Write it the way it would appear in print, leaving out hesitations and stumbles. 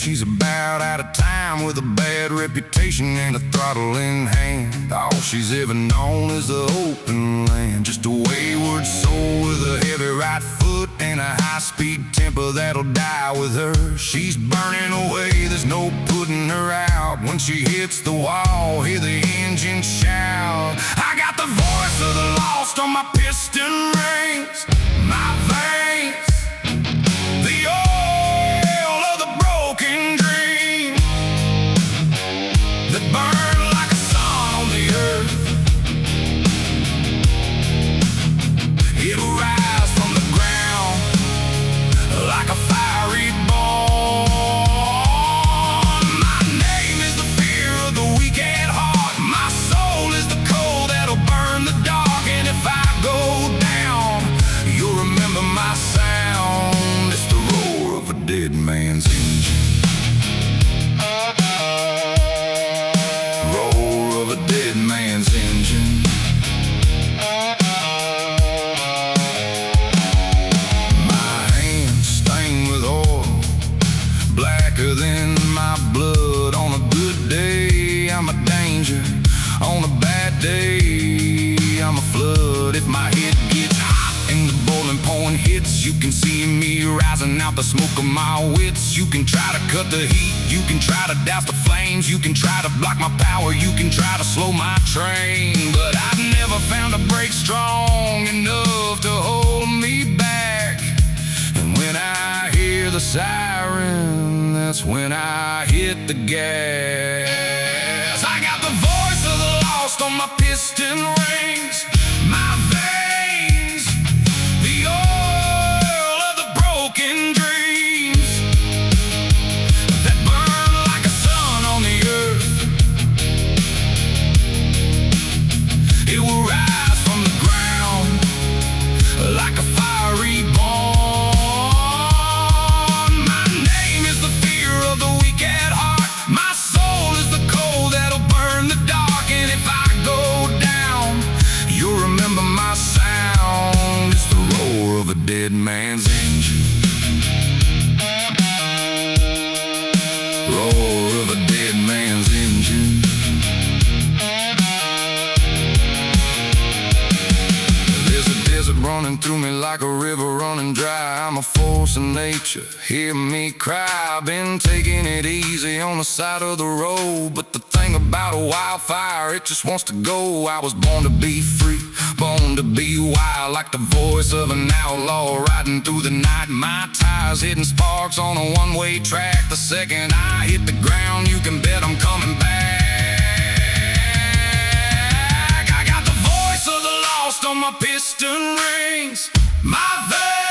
she's about out of time, with a bad reputation and a throttle in hand. All she's ever known is the open land, just a wayward soul with a heavy right foot and a high-speed temper that'll die with her. She's burning away, there's no putting her out. When she hits the wall, hear the engine shout. I got the voice of the lost on my piston rings, my veins, the oil of the broken dream that burn like a sun on the earth. It will rise from the ground like a fiery ball. My name is the fear of the weak at heart. My soul is the coal that'll burn the dark. And if I go down, you'll remember my sound. It's the roar of a dead man's engine. Roar of a dead man's engine. My hands stained with oil, blacker than my blood. On a good day, I'm a danger. On a bad day, I'm a flood. If my head gets hot and the boiling point hits, you can see me rising out the smoke of my wits. You can try to cut the heat, you can try to douse the flames, you can try to block my power, you can try to slow my train, but I've never found a brake strong enough to hold me back. And when I hear the siren, that's when I hit the gas. I got the voice of the lost on my piston rings, my veins, the oil of the broken dreams that burn like a sun on the earth. It will rise from the ground like a fiery ball. My name is the fear of the weak at heart. My soul is the coal that'll burn the dark. And if I go down, you'll remember my sound. It's the roar of a dead man's engine. Roar of a dead man's engine. There's a desert running through me like a river running dry. I'm a force of nature, hear me cry. I've been taking it easy on the side of the road, but the thing about a wildfire, it just wants to go. I was born to be free, born to be wild, like the voice of an outlaw riding through the night. My tires hitting sparks on a one-way track. The second I hit the ground, you can bet I'm coming back. I got the voice of the lost on my piston rings, my veins,